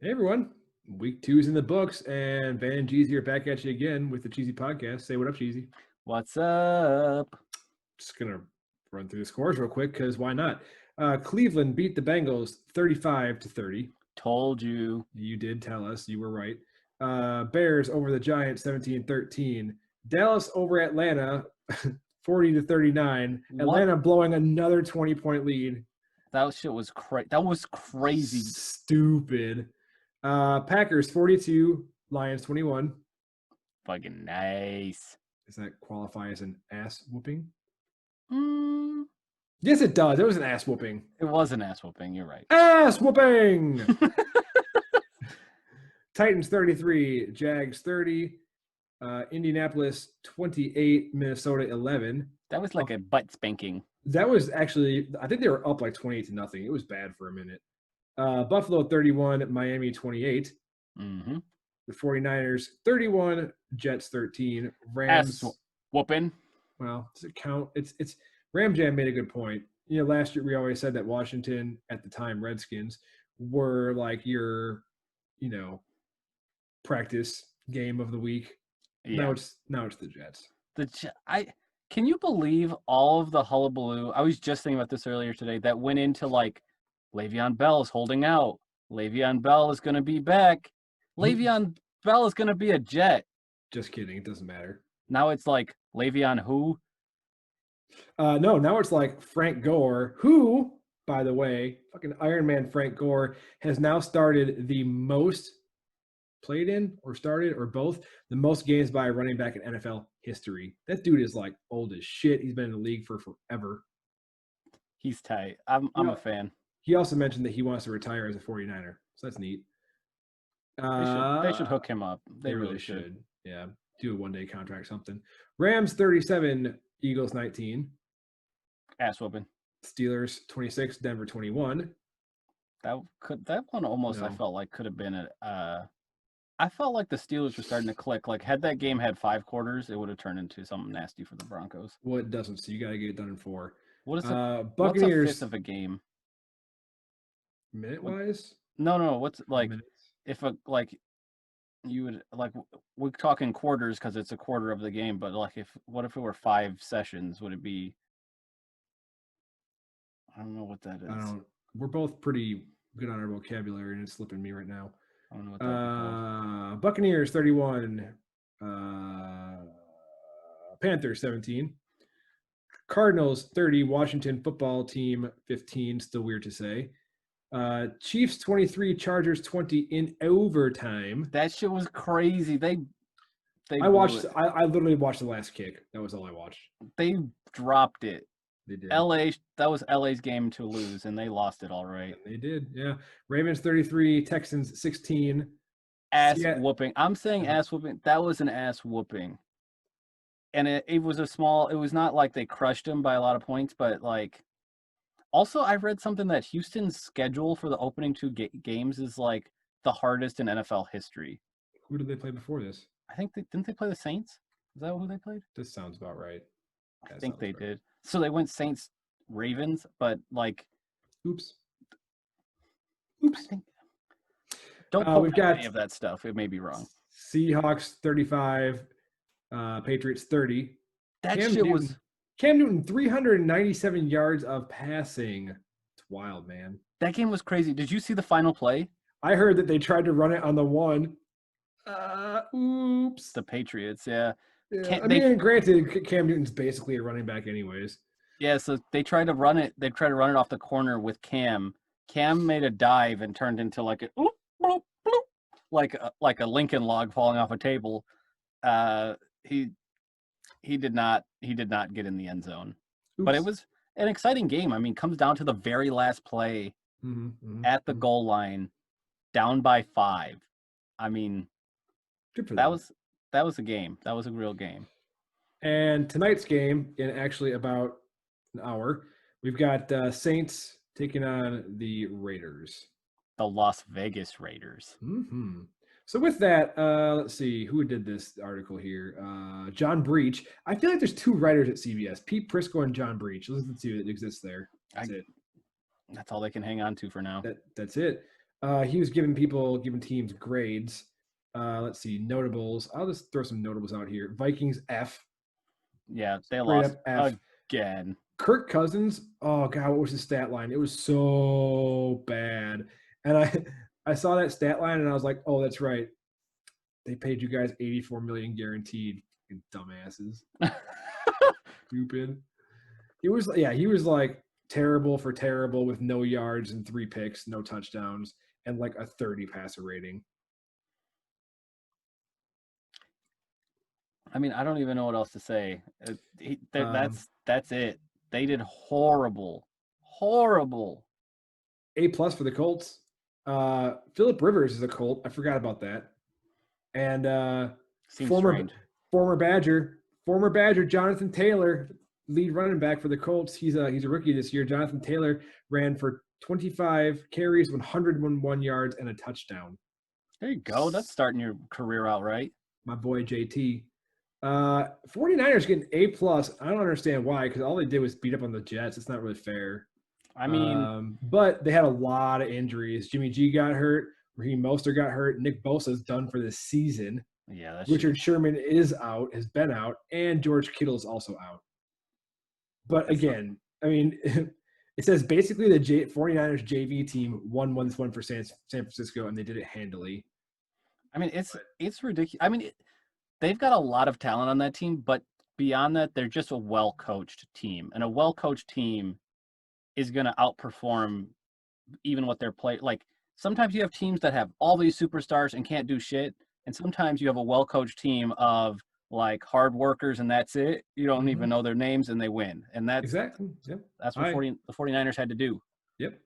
Hey everyone, week 2's in the books, and Van and Jeezy are back at you again with the Cheezy podcast. Say what up, Cheezy. What's up? Just gonna run through the scores real quick because why not? Cleveland beat the Bengals 35-30. Told you. You did tell us, you were right. Bears over the Giants 17-13. Dallas over Atlanta 40-39. What? Atlanta blowing another 20-point lead. That shit was crazy. That was crazy. Stupid. Packers 42, Lions 21. Fucking nice. Does that qualify as an ass whooping? Mm, Yes, it does. It was an ass whooping. it was an ass whooping. You're right. Ass whooping! Titans 33, Jags 30, Indianapolis 28, Minnesota 11. That was like a butt spanking. That was actually, I think they were up like 28-0. It was bad for a minute. Buffalo 31, Miami 28. Mm-hmm. The 49ers 31, Jets 13. Rams. Ass whooping. Well, does it count? It's Ram Jam made a good point. Last year we always said that Washington, at the time, Redskins, were like your, practice game of the week. Yeah. Now it's the Jets. Can you believe all of the hullabaloo? I was just thinking about this earlier today. That went into like Le'Veon Bell is holding out. Le'Veon Bell is going to be back. Le'Veon Bell is going to be a Jet. Just kidding. It doesn't matter. Now it's like Le'Veon who? No, now it's like Frank Gore, who, by the way, fucking Iron Man Frank Gore has now started the most played in or started or both the most games by a running back in NFL history. That dude is like old as shit. He's been in the league for forever. He's tight. I'm a fan. He also mentioned that he wants to retire as a 49er. So that's neat. They should hook him up. They really should. Yeah. Do a one-day contract, something. Rams 37, Eagles 19. Ass whooping. Steelers 26, Denver 21. That one almost, no. I felt like could have been I felt like the Steelers were starting to click. Like, had that game had 5 quarters, it would have turned into something nasty for the Broncos. Well, it doesn't, so you got to get it done in 4. What is Buccaneers? What's a fifth of a game? Minute-wise? No. What's like minutes? If you would like we're talking quarters because it's a quarter of the game, but like what if it were 5 sessions? Would it be? I don't know what that is. We're both pretty good on our vocabulary, and it's slipping me right now. I don't know what that would be called. Buccaneers 31, Panthers 17, Cardinals 30, Washington football team 15. Still weird to say. Chiefs 23, Chargers 20 in overtime. That shit was crazy. I watched. I literally watched the last kick. That was all I watched. They dropped it. They did. That was LA's game to lose, and they lost it all right. They did, yeah. Ravens 33, Texans 16. Ass whooping. I'm saying ass whooping. That was an ass whooping. And it was it was not like they crushed him by a lot of points, but like, also I read something that Houston's schedule for the opening 2 games is like the hardest in NFL history. Who did they play before this? I think didn't they play the Saints? Is that who they played? This sounds about right. I think they did. So they went Saints Ravens, but like, oops. Don't put any of that stuff. It may be wrong. Seahawks 35, Patriots 30. Cam Newton 397 yards of passing. It's wild, man. That game was crazy. Did you see the final play? I heard that they tried to run it on the 1. Oops. The Patriots, yeah. Granted, Cam Newton's basically a running back anyways. Yeah, so they tried to run it. They tried to run it off the corner with Cam. Cam made a dive and turned into like a bloop, bloop, bloop, like a Lincoln log falling off a table. He did not get in the end zone. Oops. But it was an exciting game. I mean, comes down to the very last play at the goal line, down by 5. I mean, that was a game. That was a real game. And tonight's game, in actually about an hour, we've got Saints taking on the Raiders. The Las Vegas Raiders. Mm-hmm. So with that, let's see. Who did this article here? John Breach. I feel like there's 2 writers at CBS, Pete Prisco and John Breach. Those are the 2 that exist there. That's it. That's all they can hang on to for now. That's it. He was giving teams grades. Let's see, notables. I'll just throw some notables out here. Vikings F, Yeah, they straight lost up F. again. Kirk Cousins. Oh god, what was his stat line? It was so bad. And I saw that stat line and I was like, oh, that's right. They paid you guys 84 million guaranteed. Fucking dumbasses. Stupid. He was like terrible for terrible with no yards and 3 picks, no touchdowns, and like a 30 passer rating. I mean, I don't even know what else to say. Um, That's it. They did horrible, horrible. A+ for the Colts. Philip Rivers is a Colt. I forgot about that. And Seems former strange. former Badger Jonathan Taylor, lead running back for the Colts. He's a rookie this year. Jonathan Taylor ran for 25 carries, 101 yards, and a touchdown. There you go. That's starting your career out right. My boy JT. 49ers getting A+. I don't understand why, because all they did was beat up on the Jets. It's not really fair. I mean, But they had a lot of injuries. Jimmy G got hurt. Raheem Mostert got hurt. Nick Bosa's done for this season. yeah, that shit. Richard Sherman is out, has been out, and George Kittle is also out. But That's again, I mean, it says basically the 49ers JV team won this one for San Francisco, and they did it handily. I mean, it's ridiculous. I mean, they've got a lot of talent on that team, but beyond that, they're just a well-coached team, and a well-coached team is going to outperform even what they're play. Like sometimes you have teams that have all these superstars and can't do shit, and sometimes you have a well-coached team of like hard workers and that's it. You don't even know their names and they win, and Exactly. Yep. that's what the 49ers had to do. Yep.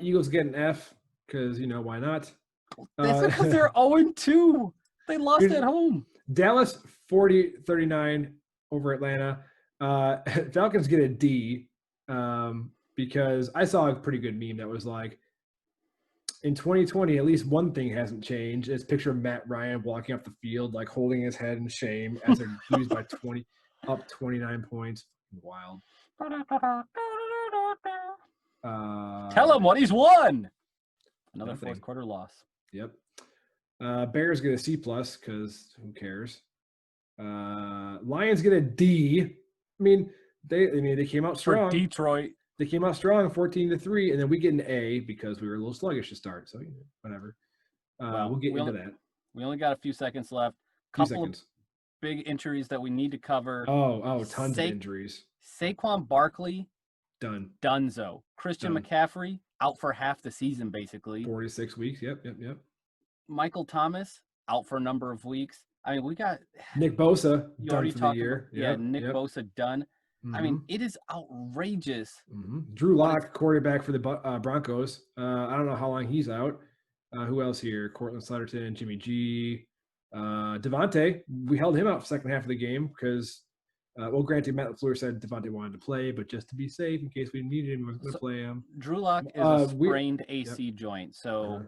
Eagles get an F because why not? That's because they're 0-2. They lost at home. Dallas 40-39 over Atlanta. Falcons get a D because I saw a pretty good meme that was like, in 2020, at least one thing hasn't changed. It's picture of Matt Ryan walking off the field, like holding his head in shame as they lose by 20, up 29 points. Wild. Tell him what he's won. Another Nothing. fourth quarter loss. Yep. Bears get a C+ because who cares? Lions get a D. I mean, they came out strong. For Detroit. They came out strong, 14-3, and then we get an A because we were a little sluggish to start. So whatever. We'll get into that. We only got a few seconds left. Couple of big injuries that we need to cover. Oh, tons of injuries. Saquon Barkley, done. Dunzo. Christian McCaffrey out for half the season, basically. 46 weeks. Yep. Michael Thomas out for a number of weeks. I mean, we got Nick Bosa done for the year. Nick Bosa done. I mean, it is outrageous. Drew Lock, quarterback for the Broncos. I don't know how long he's out. Who else here? Cortland Sutherland, Jimmy G. Devontae, we held him out for the second half of the game because, granted, Matt LaFleur said Devontae wanted to play, but just to be safe, in case we needed him, we were going to play him. Drew Lock is a sprained AC joint, so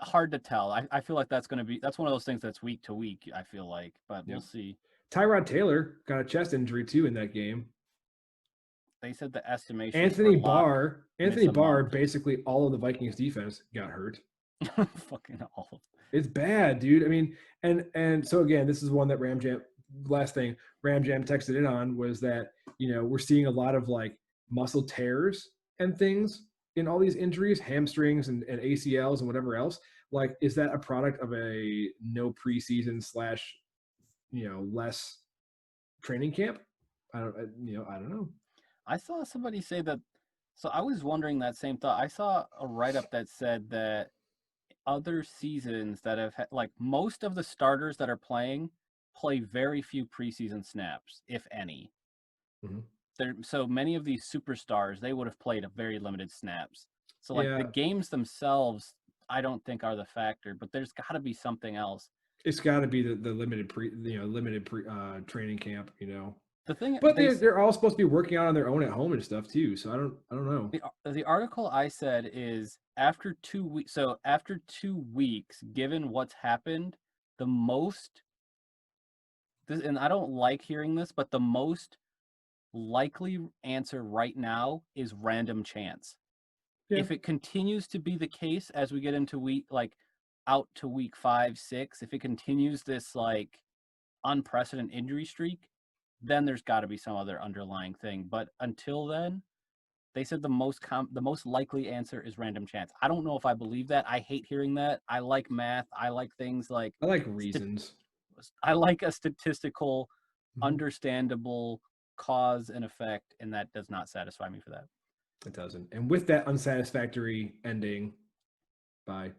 hard to tell. I feel like that's one of those things that's week to week, I feel like, but we'll see. Tyrod Taylor got a chest injury, too, in that game. They said the estimation. Anthony Barr, basically all of the Vikings defense got hurt. Fucking all. It's bad, dude. I mean, and so again, this is one that Ram Jam texted in on was that, we're seeing a lot of like muscle tears and things in all these injuries, hamstrings and ACLs and whatever else. Like, is that a product of a no preseason / less training camp? I don't know. I saw somebody say that. So I was wondering that same thought. I saw a write-up that said that other seasons that have had, like most of the starters that are playing play very few preseason snaps, if any. So many of these superstars, they would have played a very limited snaps. So like the games themselves, I don't think are the factor, but there's got to be something else. It's got to be the limited training camp, The thing, but they're all supposed to be working out on their own at home and stuff too. So I don't know. The article I said is after 2 weeks. So after 2 weeks, given what's happened, the most. And I don't like hearing this, but the most likely answer right now is random chance. Yeah. If it continues to be the case as we get into out to week 5, 6, if it continues this like unprecedented injury streak, then there's got to be some other underlying thing. But until then, they said the most likely answer is random chance. I don't know if I believe that. I hate hearing that. I like math. I like things like I like reasons. I like a statistical, Mhm. understandable cause and effect, and that does not satisfy me for that. It doesn't. And with that unsatisfactory ending, bye.